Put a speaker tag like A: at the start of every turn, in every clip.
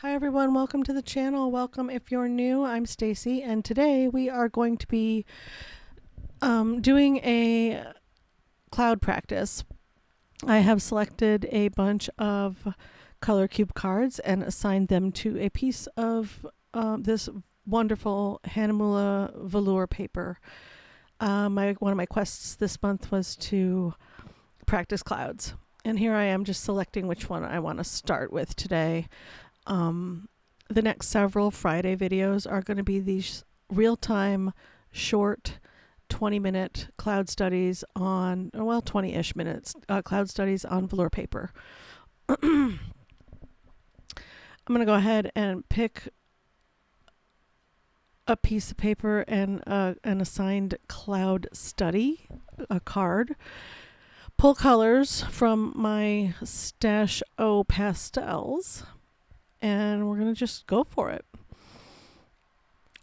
A: Hi everyone, welcome to the channel. Welcome if you're new. I'm Stacy, and today we are going to be doing a cloud practice. I have selected a bunch of color cube cards and assigned them to a piece of this wonderful Hahnemuhle Velour paper. One of my quests this month was to practice clouds, and here I am just selecting which one I want to start with today. The next several Friday videos are going to be these real-time, short, 20-minute cloud studies on, 20-ish minutes, cloud studies on velour paper. I'm going to go ahead and pick a piece of paper and an assigned cloud study, a card. Pull colors from my stash O pastels. And we're going to just go for it.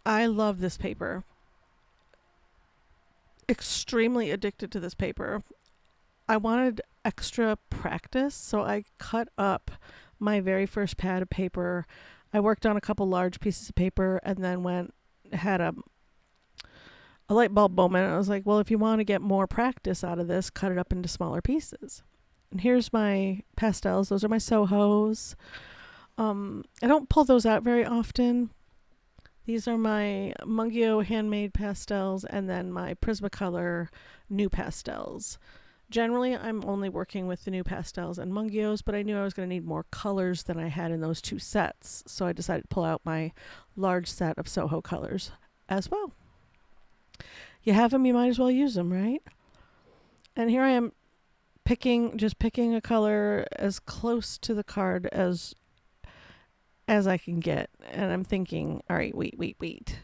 A: I love this paper. Extremely addicted to this paper. I wanted extra practice, so I cut up my very first pad of paper. I worked on a couple large pieces of paper and then had a light bulb moment. I was like, well, if you want to get more practice out of this, cut it up into smaller pieces. And here's my pastels. Those are my Sohos. I don't pull those out very often. These are my Mungyo Handmade Pastels and then my Prismacolor NuPastels. Generally, I'm only working with the NuPastels and Mungyos, but I knew I was going to need more colors than I had in those two sets. So I decided to pull out my large set of Soho colors as well. You have them, you might as well use them, right? And here I am picking a color as close to the card as I can get, and I'm thinking, all right, wait.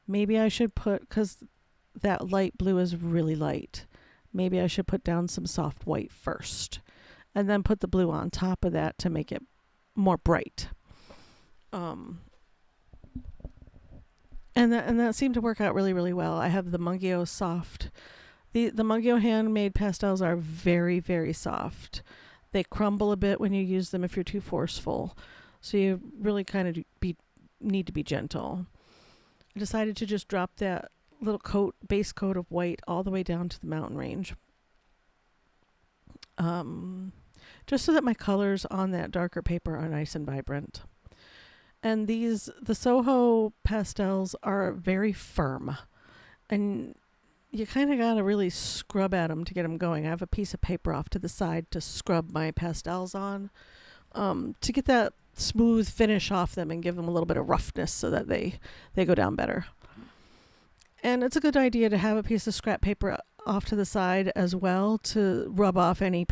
A: Maybe I should because that light blue is really light. Maybe I should put down some soft white first, and then put the blue on top of that to make it more bright. And that seemed to work out really, really well. I have the Mungyo soft. The Mungyo handmade pastels are very, very soft. They crumble a bit when you use them if you're too forceful. So you really kind of need to be gentle. I decided to just drop that little base coat of white all the way down to the mountain range. Just so that my colors on that darker paper are nice and vibrant. And the Soho pastels are very firm. And you kind of got to really scrub at them to get them going. I have a piece of paper off to the side to scrub my pastels on to get that smooth finish off them and give them a little bit of roughness so that they go down better. And it's a good idea to have a piece of scrap paper off to the side as well to rub off any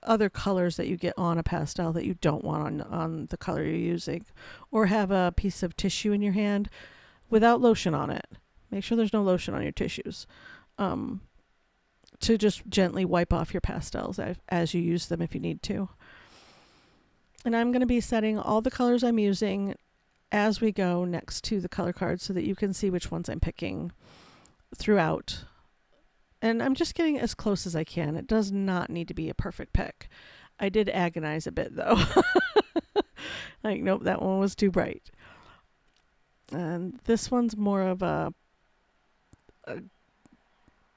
A: other colors that you get on a pastel that you don't want on the color you're using. Or have a piece of tissue in your hand without lotion on it. Make sure there's no lotion on your tissues. To just gently wipe off your pastels as you use them if you need to. And I'm going to be setting all the colors I'm using as we go next to the color cards so that you can see which ones I'm picking throughout. And I'm just getting as close as I can. It does not need to be a perfect pick. I did agonize a bit though. Like, nope, that one was too bright. And this one's more of a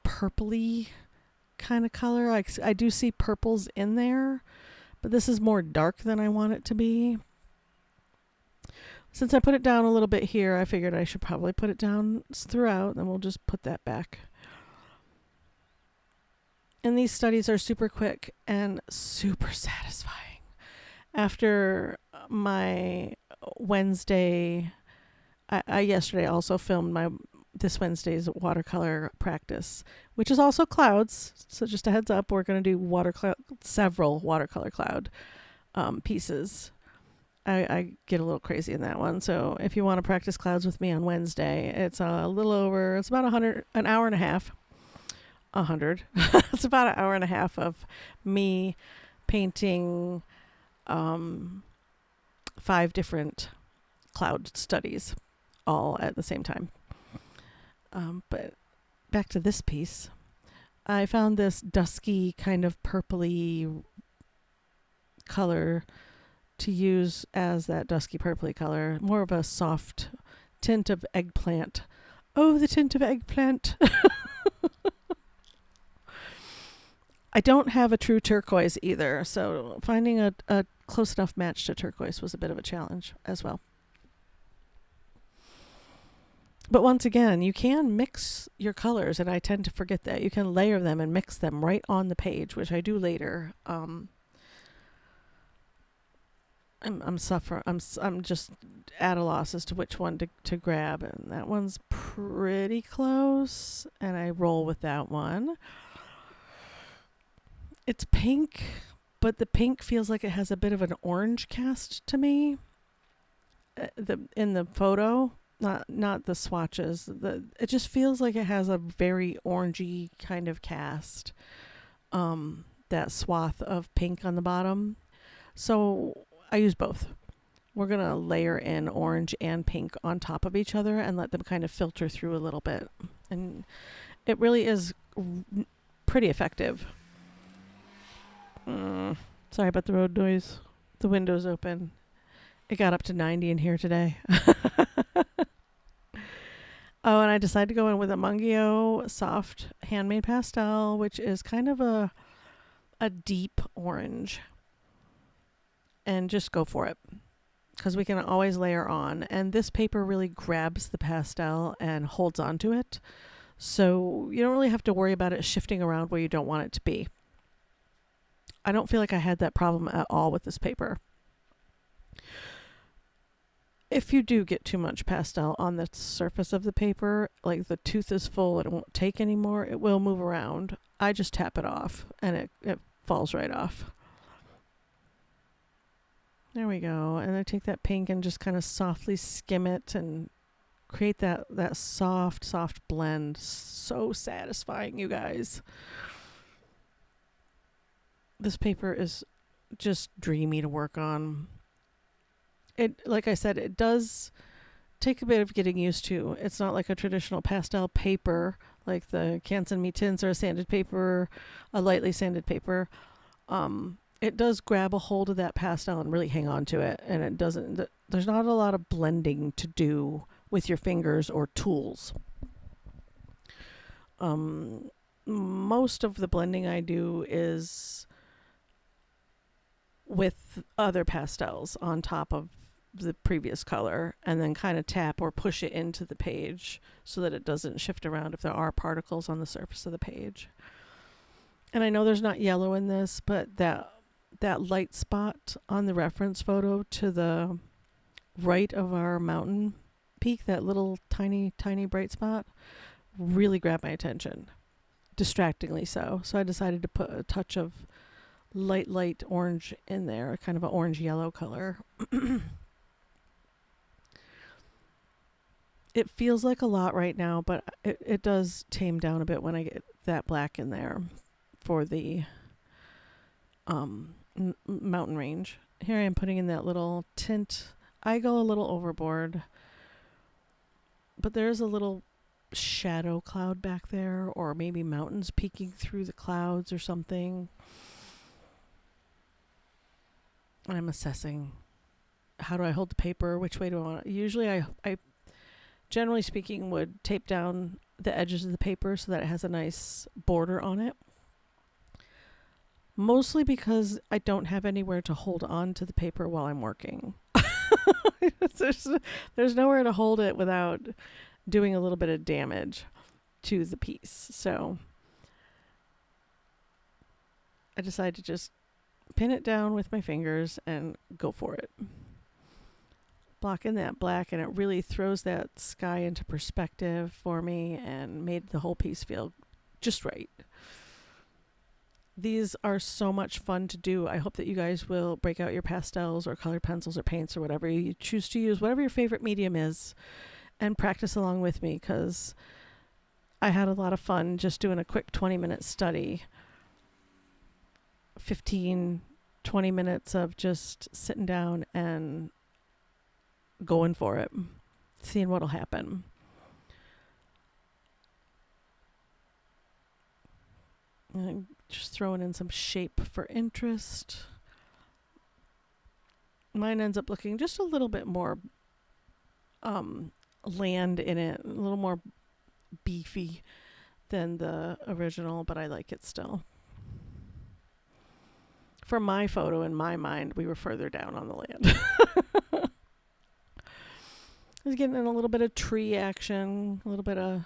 A: purpley kind of color. I do see purples in there. But this is more dark than I want it to be. Since I put it down a little bit here, I figured I should probably put it down throughout, and we'll just put that back. And these studies are super quick and super satisfying. After my Wednesday, I yesterday also filmed this Wednesday's watercolor practice, which is also clouds. So just a heads up, we're going to do several watercolor cloud pieces. I get a little crazy in that one. So if you want to practice clouds with me on Wednesday, it's it's about an hour and a half. 100. It's about an hour and a half of me painting 5 different cloud studies all at the same time. But back to this piece. I found this dusky kind of purpley color to use as that dusky purpley color, more of a soft tint of eggplant. Oh, the tint of eggplant. I don't have a true turquoise either, so finding a close enough match to turquoise was a bit of a challenge as well. But once again, you can mix your colors, and I tend to forget that. You can layer them and mix them right on the page, which I do later. I'm just at a loss as to which one to grab, and that one's pretty close, and I roll with that one. It's pink, but the pink feels like it has a bit of an orange cast to me. In the photo, not the swatches. It just feels like it has a very orangey kind of cast. That swath of pink on the bottom. So I use both. We're going to layer in orange and pink on top of each other and let them kind of filter through a little bit. And it really is pretty effective. Sorry about the road noise. The window's open. It got up to 90 in here today. Oh, and I decided to go in with a Mungyo soft handmade pastel, which is kind of a deep orange. And just go for it, because we can always layer on. And this paper really grabs the pastel and holds onto it. So you don't really have to worry about it shifting around where you don't want it to be. I don't feel like I had that problem at all with this paper. If you do get too much pastel on the surface of the paper, like the tooth is full and it won't take anymore, it will move around. I just tap it off and it falls right off. There we go. And I take that pink and just kind of softly skim it and create that soft blend. So satisfying, you guys. This paper is just dreamy to work on. It, like I said, it does take a bit of getting used to. It's not like a traditional pastel paper, like the Canson Mi Tints or a sanded paper, a lightly sanded paper. It does grab a hold of that pastel and really hang on to it. And it doesn't, there's not a lot of blending to do with your fingers or tools. Most of the blending I do is with other pastels on top of the previous color, and then kind of tap or push it into the page so that it doesn't shift around if there are particles on the surface of the page. And I know there's not yellow in this, but that light spot on the reference photo to the right of our mountain peak, that little tiny bright spot, really grabbed my attention, distractingly so. So I decided to put a touch of light orange in there, kind of an orange yellow color. It feels like a lot right now, but it does tame down a bit when I get that black in there for the mountain range. Here I am putting in that little tint. I go a little overboard, but there's a little shadow cloud back there, or maybe mountains peeking through the clouds or something. I'm assessing, how do I hold the paper? Which way do I want it? Usually I generally speaking would tape down the edges of the paper so that it has a nice border on it. Mostly because I don't have anywhere to hold on to the paper while I'm working. There's nowhere to hold it without doing a little bit of damage to the piece. So I decided to just pin it down with my fingers and go for it. Block in that black, and it really throws that sky into perspective for me and made the whole piece feel just right. These are so much fun to do. I hope that you guys will break out your pastels or colored pencils or paints or whatever you choose to use, whatever your favorite medium is, and practice along with me, because I had a lot of fun just doing a quick 20-minute study. 15, 20 minutes of just sitting down and going for it, seeing what'll happen. And just throwing in some shape for interest. mine ends up looking just a little bit more land in it, a little more beefy than the original, but I like it still. For my photo, in my mind, we were further down on the land. I was getting in a little bit of tree action, a little bit of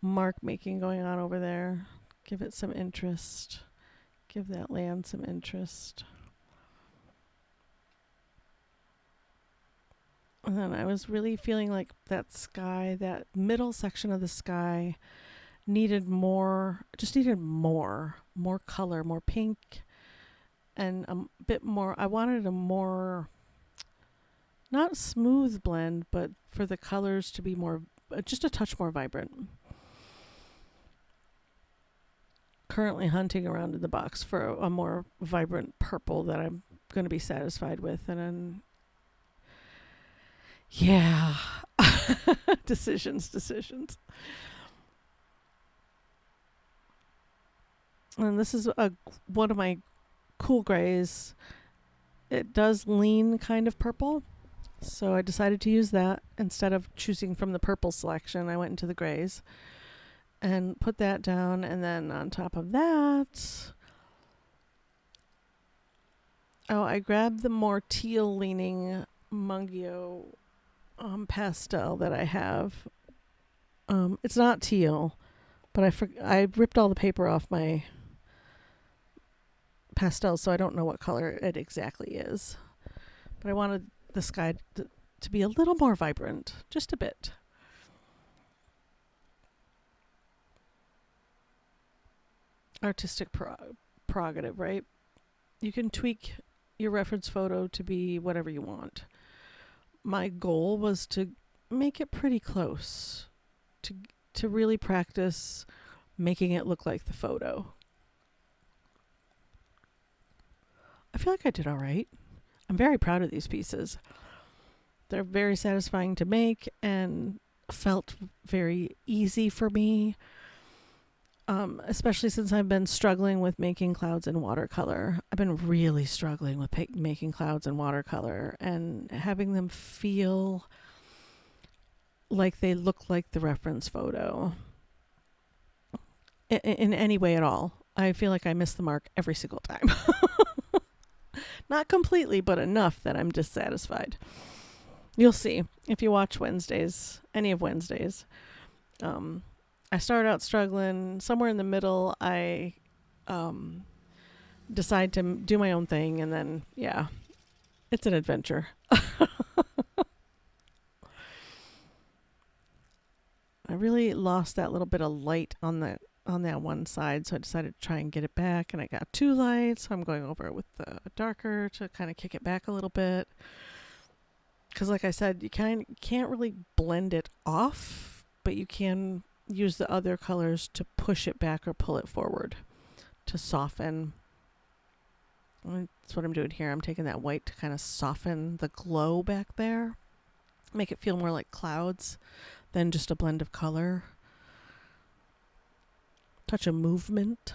A: mark making going on over there. Give it some interest. Give that land some interest. And then I was really feeling like that sky, that middle section of the sky needed more, just needed more color, more pink, and a bit more. I wanted a more, not smooth blend, but for the colors to be more, just a touch more vibrant. Currently hunting around in the box for a more vibrant purple that I'm going to be satisfied with. And then, yeah, decisions. And this is one of my cool grays. It does lean kind of purple, so I decided to use that instead of choosing from the purple selection. I went into the grays and put that down, and then on top of that, I grabbed the more teal leaning Mungyo pastel that I have. It's not teal, but I ripped all the paper off my Pastels, so I don't know what color it exactly is. But I wanted the sky to be a little more vibrant, just a bit. Artistic prerogative, right? You can tweak your reference photo to be whatever you want. My goal was to make it pretty close, to really practice making it look like the photo. I feel like I did all right. I'm very proud of these pieces. They're very satisfying to make and felt very easy for me, especially since I've been struggling with making clouds in watercolor. I've been really struggling with making clouds in watercolor, and having them feel like they look like the reference photo in any way at all. I feel like I miss the mark every single time. Not completely, but enough that I'm dissatisfied. You'll see if you watch Wednesdays, any of Wednesdays. I started out struggling. Somewhere in the middle, I decide to do my own thing, and then, yeah, it's an adventure. I really lost that little bit of light on that one side, so I decided to try and get it back, and I got too light, so I'm going over it with the darker to kind of kick it back a little bit. Because like I said, you can't really blend it off, but you can use the other colors to push it back or pull it forward to soften. That's what I'm doing here. I'm taking that white to kind of soften the glow back there, make it feel more like clouds than just a blend of color. Touch of movement.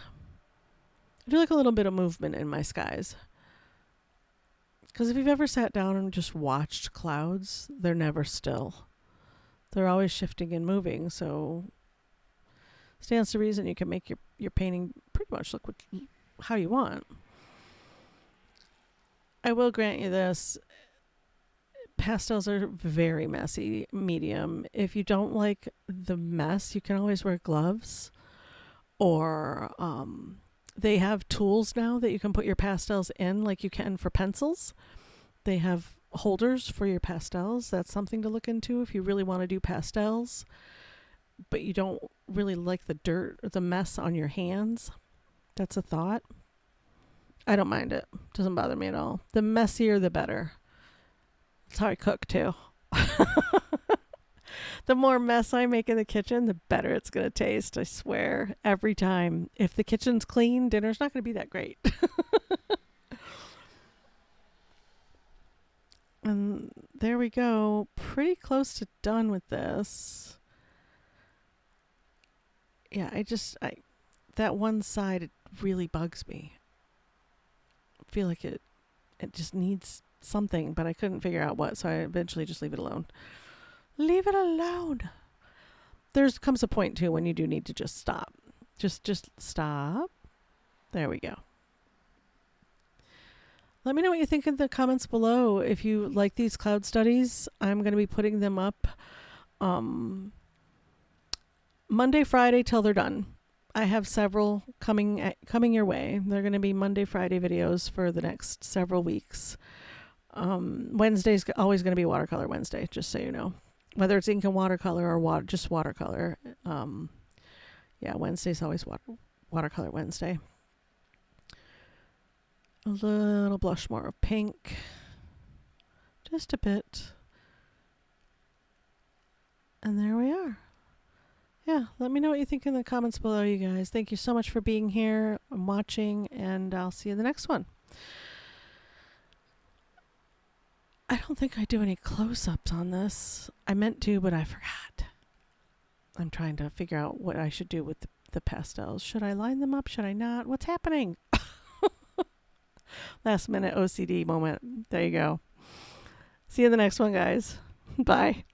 A: I do like a little bit of movement in my skies. Because if you've ever sat down and just watched clouds, they're never still. They're always shifting and moving, so stands to reason you can make your painting pretty much look how you want. I will grant you this. Pastels are very messy medium. If you don't like the mess, you can always wear gloves. Or they have tools now that you can put your pastels in, like you can for pencils. They have holders for your pastels. That's something to look into if you really want to do pastels, but you don't really like the dirt or the mess on your hands. That's a thought. I don't mind it. Doesn't bother me at all. The messier, the better. That's how I cook too. The more mess I make in the kitchen, the better it's going to taste. I swear, every time. If the kitchen's clean, dinner's not going to be that great. And there we go. Pretty close to done with this. Yeah, that one side, it really bugs me. I feel like it just needs something, but I couldn't figure out what, so I eventually just leave it alone. Leave it alone. There comes a point too when you do need to just stop. Just stop. There we go. Let me know what you think in the comments below. If you like these cloud studies, I'm going to be putting them up Monday, Friday till they're done. I have several coming your way. They're going to be Monday, Friday videos for the next several weeks. Wednesday's always going to be Watercolor Wednesday, just so you know. Whether it's ink and watercolor or just watercolor. Yeah, Wednesday's always Watercolor Wednesday. A little blush more of pink. Just a bit. And there we are. Yeah, let me know what you think in the comments below, you guys. Thank you so much for being here and watching, and I'll see you in the next one. I don't think I do any close-ups on this. I meant to, but I forgot. I'm trying to figure out what I should do with the pastels. Should I line them up? Should I not? What's happening? Last minute OCD moment. There you go. See you in the next one, guys. Bye.